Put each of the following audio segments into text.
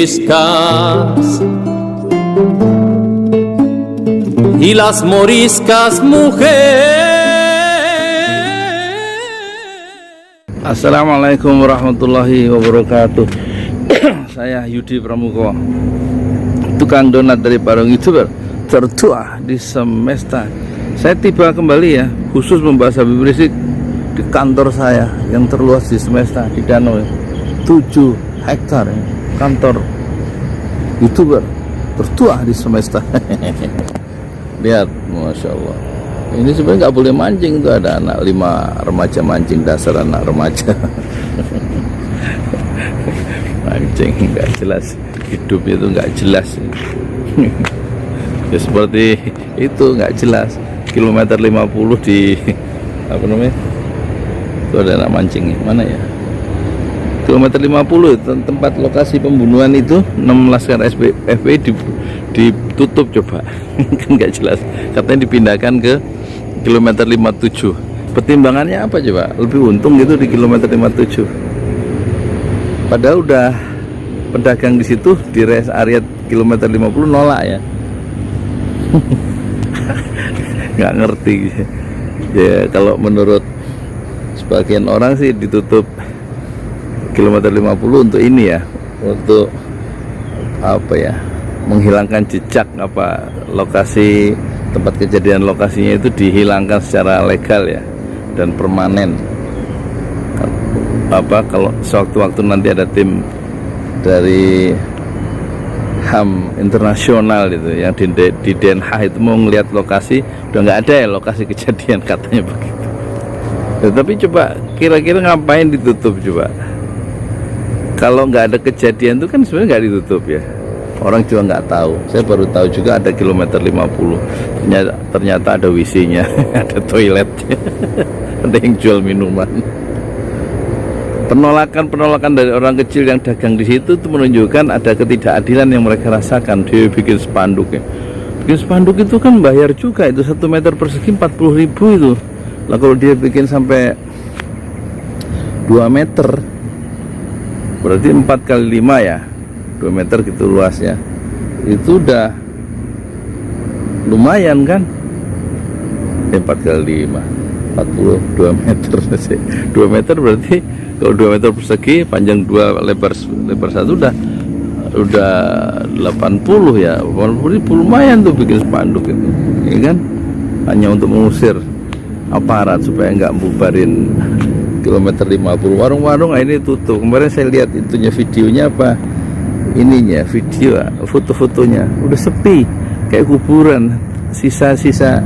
moriscas y las moriscas mujer. Assalamualaikum warahmatullahi wabarakatuh. Saya Yudi Pramuko, tukang donat dari Parung YouTuber tertua di semesta. Saya tiba kembali ya, khusus membahas Habib Rizik di kantor saya yang terluas di semesta, di Danau 7 hektar ya. Kantor YouTuber tertua di semesta. Lihat, Masya Allah. Ini sebenarnya nggak boleh mancing, tuh ada anak 5 remaja mancing, dasar anak remaja. Mancing nggak jelas, hidup itu nggak jelas. Ya seperti itu, nggak jelas. Kilometer 50 di apa namanya? Itu ada anak mancing, mana ya? Kilometer 50 tempat lokasi pembunuhan itu 6 laskar FPI ditutup coba. Kan nggak jelas, katanya dipindahkan ke kilometer 57. Pertimbangannya apa coba? Lebih untung gitu di kilometer 57, padahal udah pedagang di situ di rest area kilometer 50 nolak ya. Nggak ngerti ya. Kalau menurut sebagian orang sih ditutup kilometer 50 untuk ini ya, untuk apa ya, menghilangkan jejak apa lokasi tempat kejadian, lokasinya itu dihilangkan secara legal ya dan permanen. Apa kalau sewaktu-waktu nanti ada tim dari HAM internasional itu yang di Den Haag itu mau ngelihat lokasi, udah nggak ada ya lokasi kejadian, katanya begitu ya. Tapi coba kira-kira ngapain ditutup coba? Kalau nggak ada kejadian itu kan sebenarnya nggak ditutup ya, orang juga nggak tahu. Saya baru tahu juga ada kilometer 50 ternyata ada WC-nya. Ada toiletnya. Ada yang jual minuman. Penolakan dari orang kecil yang dagang di situ itu menunjukkan ada ketidakadilan yang mereka rasakan. Dia bikin spanduk ya. Bikin spanduk itu kan bayar juga, itu 1 meter persegi 40.000 itu. Lah kalau dia bikin sampai 2 meter berarti 4 kali 5 ya, 2 meter gitu luasnya. Itu udah lumayan kan? 4 kali 5 42 meter. 2 meter berarti kalau 2 meter persegi, panjang 2, lebar 1 udah 80 ya. 80 lumayan tuh bikin spanduk itu, ya kan? Hanya untuk mengusir aparat supaya nggak bubarin kilometer 50. Warung-warung ini tutup. Kemarin saya lihat itunya, videonya apa ininya, video foto-fotonya udah sepi kayak kuburan, sisa-sisa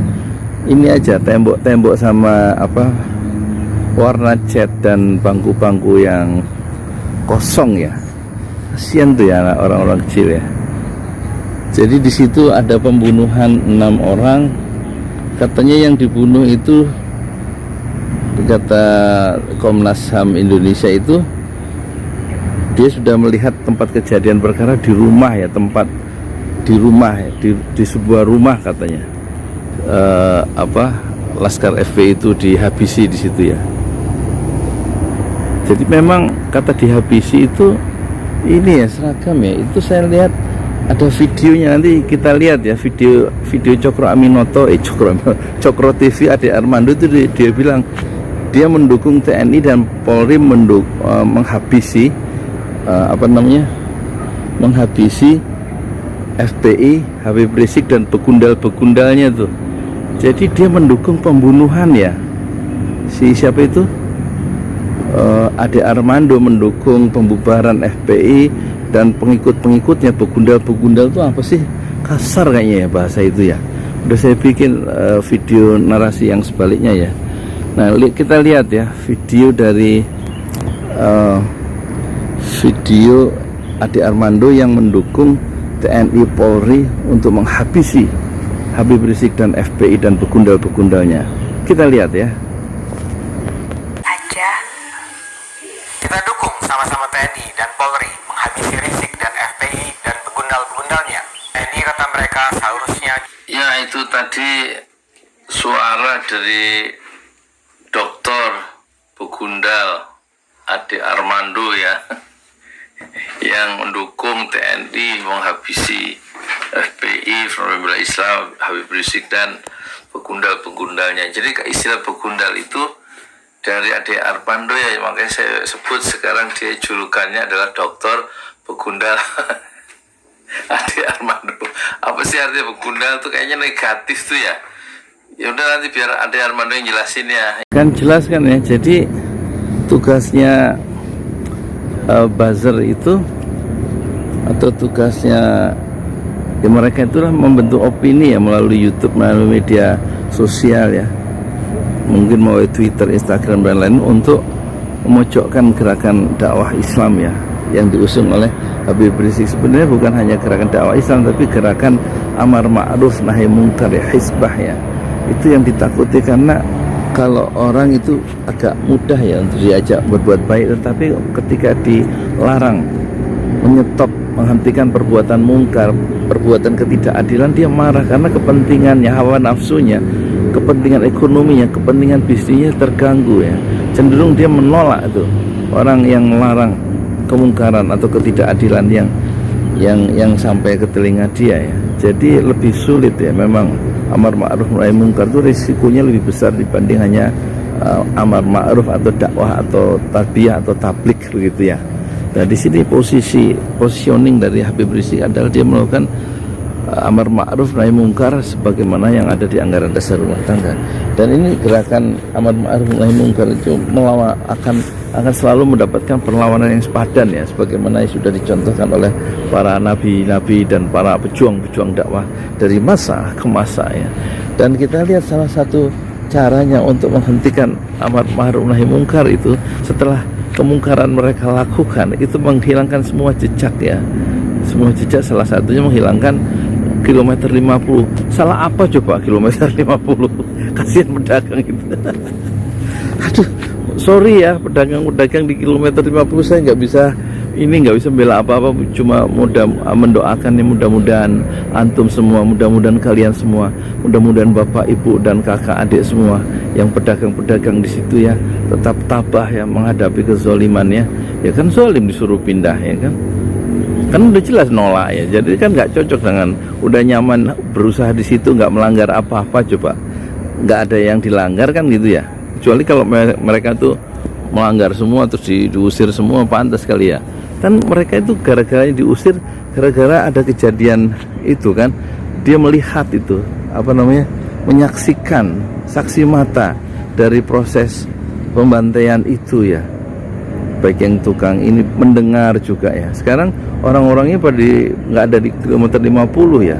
ini aja, tembok-tembok sama apa warna cat dan bangku-bangku yang kosong ya. Kasian tuh ya orang-orang kecil ya. Jadi di situ ada pembunuhan 6 orang. Katanya yang dibunuh itu, kata Komnas HAM Indonesia itu, dia sudah melihat tempat kejadian perkara di rumah ya, tempat di rumah ya, di sebuah rumah katanya. Laskar FPI itu dihabisi di situ ya. Jadi memang kata dihabisi itu ini ya, seragam ya. Itu saya lihat ada videonya, nanti kita lihat ya, video Cokro Aminoto, Cokro TV Ade Armando itu dia bilang dia mendukung TNI dan Polri menghabisi menghabisi FPI, Habib Rizik dan begundal-begundalnya tuh. Jadi dia mendukung pembunuhan ya. Siapa itu? Ade Armando mendukung pembubaran FPI dan pengikut-pengikutnya. Begundal-begundal itu apa sih? Kasar kayaknya ya bahasa itu ya. Udah saya bikin video narasi yang sebaliknya ya. Nah, kita lihat ya video dari video Ade Armando yang mendukung TNI Polri untuk menghabisi Habib Rizik dan FPI dan begundal-begundalnya. Kita lihat ya. Kita dukung sama-sama TNI dan Polri menghabisi Rizik dan FPI dan begundal-begundalnya. TNI kata mereka seharusnya. Ya, itu tadi suara dari Dr. Begundal Ade Armando ya. ya, yang mendukung TNI menghabisi FPI, Front Pembela Islam, Habib Rizik dan pegundal-pegundalnya. Jadi istilah pegundal itu dari Ade Armando ya, makanya saya sebut sekarang dia julukannya adalah Doktor Begundal. Ade Armando, apa sih artinya begundal tuh? Kayaknya negatif tuh ya. Ya udah, nanti biar Ade Armando yang jelasin ya. Kan jelas kan ya, jadi tugasnya buzzer itu atau tugasnya ya, mereka itulah membentuk opini ya melalui YouTube, melalui media sosial ya, mungkin melalui Twitter, Instagram dan lain, untuk memojokkan gerakan dakwah Islam ya yang diusung oleh Habib Rizik. Sebenarnya bukan hanya gerakan dakwah Islam, tapi gerakan amar ma'ruf nahi mungkar ya, hizbah ya. Itu yang ditakuti, karena kalau orang itu agak mudah ya untuk diajak berbuat baik, tetapi ketika dilarang, menyetop, menghentikan perbuatan mungkar, perbuatan ketidakadilan, dia marah karena kepentingannya, hawa nafsunya, kepentingan ekonominya, kepentingan bisnisnya terganggu ya. Cenderung dia menolak itu orang yang melarang kemungkaran atau ketidakadilan yang sampai ke telinga dia ya. Jadi lebih sulit ya, memang amar ma'ruf nahi mungkar itu risikonya lebih besar dibanding hanya amar ma'ruf atau dakwah atau tarbiyah atau tablik begitu ya. Nah di sini positioning dari Habib Rizik adalah dia melakukan amar ma'ruf nahi mungkar sebagaimana yang ada di anggaran dasar rumah tangga. Dan ini gerakan amar ma'ruf nahi mungkar itu akan selalu mendapatkan perlawanan yang sepadan ya, sebagaimana yang sudah dicontohkan oleh para nabi-nabi dan para pejuang-pejuang dakwah dari masa ke masa ya. Dan kita lihat salah satu caranya untuk menghentikan amar ma'ruf nahi mungkar itu, setelah kemungkaran mereka lakukan, itu menghilangkan semua jejak ya. Semua jejak, salah satunya menghilangkan kilometer 50. Salah apa coba kilometer 50? Kasihan pedagang itu. Aduh, sorry ya pedagang-pedagang di kilometer 50, saya nggak bisa bela apa-apa, cuma mendoakan ya, mudah-mudahan antum semua, mudah-mudahan kalian semua, mudah-mudahan bapak, ibu dan kakak, adik semua yang pedagang-pedagang di situ ya tetap tabah ya menghadapi kezalimannya. Ya kan zalim disuruh pindah ya kan udah jelas nolak ya. Jadi kan nggak cocok dengan udah nyaman berusaha di situ, nggak melanggar apa-apa, coba nggak ada yang dilanggar kan gitu ya. Kecuali kalau mereka tuh melanggar semua terus diusir semua, pantas kali ya. Kan mereka itu gara-gara diusir, gara-gara ada kejadian itu kan, dia melihat itu menyaksikan, saksi mata dari proses pembantaian itu ya, baik yang tukang ini mendengar juga ya. Sekarang orang-orangnya pada nggak ada di kilometer 50 ya,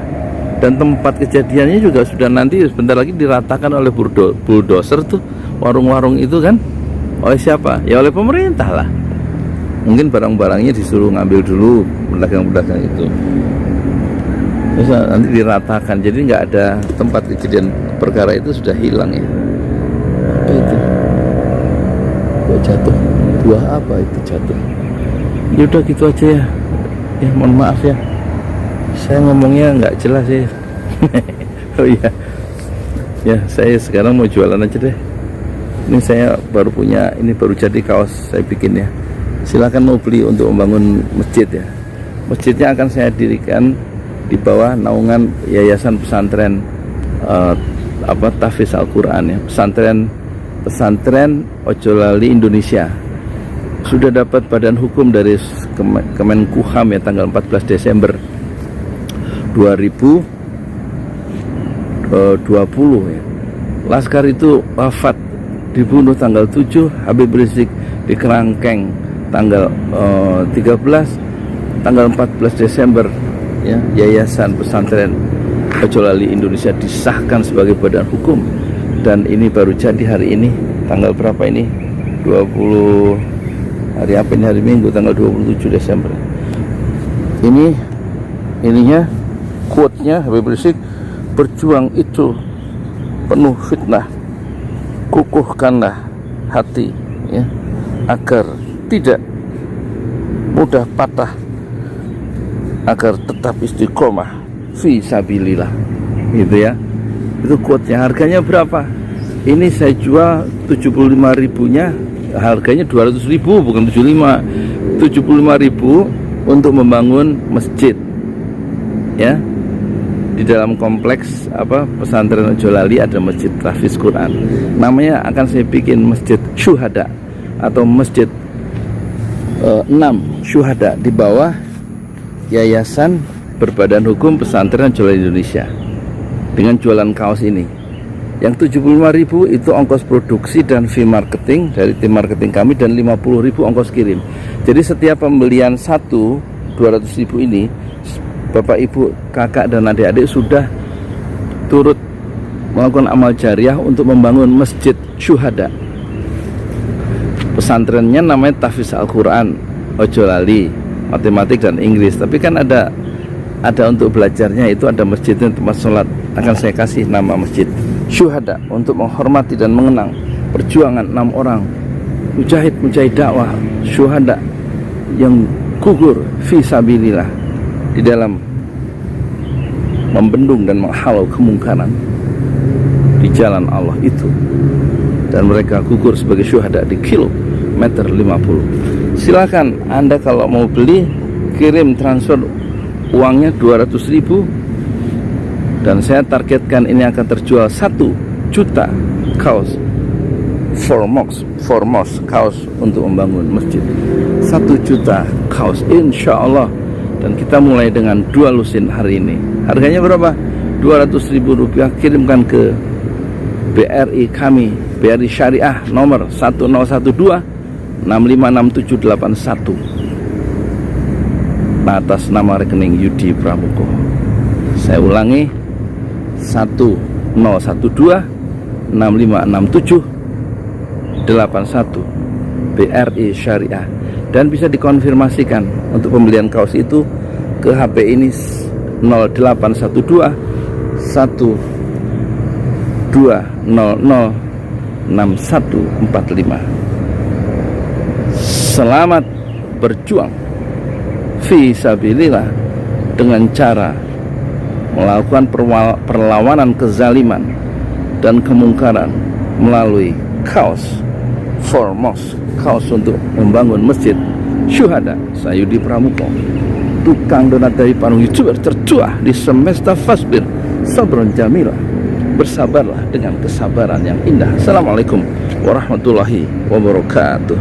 dan tempat kejadiannya juga sudah nanti sebentar lagi diratakan oleh bulldozer tuh, warung-warung itu kan. Oleh siapa? Ya oleh pemerintah lah. Mungkin barang-barangnya disuruh ngambil dulu pedagang-pedagang itu, terus nanti diratakan. Jadi nggak ada tempat kejadian perkara itu, sudah hilang ya. Apa itu? Kok jatuh? Buah apa itu jatuh? Ya udah gitu aja ya. Ya mohon maaf ya, saya ngomongnya nggak jelas ya. Oh iya, ya saya sekarang mau jualan aja deh. Ini saya baru punya, ini baru jadi kaos saya bikin ya. Silakan mau beli untuk membangun masjid ya. Masjidnya akan saya dirikan di bawah naungan Yayasan Pesantren Tahfiz Al-Quran ya. Pesantren Ojolali Indonesia. Sudah dapat badan hukum dari Kemenkumham ya, tanggal 14 Desember 2020 ya. Laskar itu wafat, dibunuh tanggal 7, Habib Rizik di Kerangkeng tanggal 13, tanggal 14 Desember ya, Yayasan Pesantren Ojolali Indonesia disahkan sebagai badan hukum. Dan ini baru jadi hari ini, tanggal berapa ini? 20, hari apa ini? Hari Minggu, tanggal 27 Desember. Ininya quote-nya Habib Rizik, berjuang itu penuh fitnah, kukuhkanlah hati ya, agar tidak mudah patah, agar tetap istiqomah fi sabilillah, gitu ya. Itu quote-nya. Harganya berapa? Ini saya jual 75.000-nya, harganya 200.000 bukan 75. 75.000 untuk membangun masjid, ya. Di dalam kompleks pesantren Ojolali ada masjid tahfiz Quran. Namanya akan saya bikin Masjid Syuhada atau Masjid 6 Syuhada di bawah Yayasan Berbadan Hukum Pesantren Ojolali Indonesia, dengan jualan kaos ini. Yang 75.000 itu ongkos produksi dan fee marketing dari tim marketing kami, dan 50.000 ongkos kirim. Jadi setiap pembelian 200.000 ini, Bapak, Ibu, kakak, dan adik-adik sudah turut melakukan amal jariah untuk membangun Masjid Syuhada. Pesantrennya namanya Tahfiz Al-Quran Ojolali, matematik dan Inggris. Tapi kan ada untuk belajarnya, itu ada masjidnya, tempat sholat. Akan saya kasih nama Masjid Syuhada untuk menghormati dan mengenang perjuangan 6 orang mujahid dakwah syuhada yang gugur fi sabilillah di dalam membendung dan menghalau kemungkaran di jalan Allah itu, dan mereka gugur sebagai syuhada di kilometer 50. Silakan Anda kalau mau beli, kirim transfer uangnya 200.000, dan saya targetkan ini akan terjual 1 juta kaos Formos kaos untuk membangun masjid. 1 juta kaos insya Allah. Dan kita mulai dengan 2 lusin hari ini. Harganya berapa? 200.000 rupiah. Kirimkan ke BRI kami, BRI Syariah nomor 1012-656781 atas nama rekening Yudi Pramuko. Saya ulangi, 1012-656781 BRI Syariah. Dan bisa dikonfirmasikan untuk pembelian kaos itu ke HP ini 0812 1200 6145. Selamat berjuang fi sabilillah dengan cara melakukan perlawanan kezaliman dan kemungkaran melalui kaos Formos, kaos untuk membangun Masjid Syuhada. Saya Yudi Pramuko, tukang donat dari Parung, YouTuber tercuah di Semesta Fasbir Sabron Jamila. Bersabarlah dengan kesabaran yang indah. Assalamualaikum warahmatullahi wabarakatuh.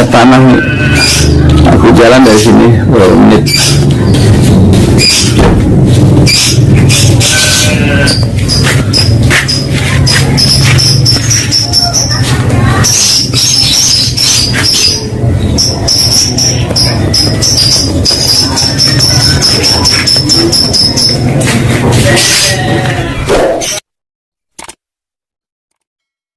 Tanah aku jalan dari sini 2 menit.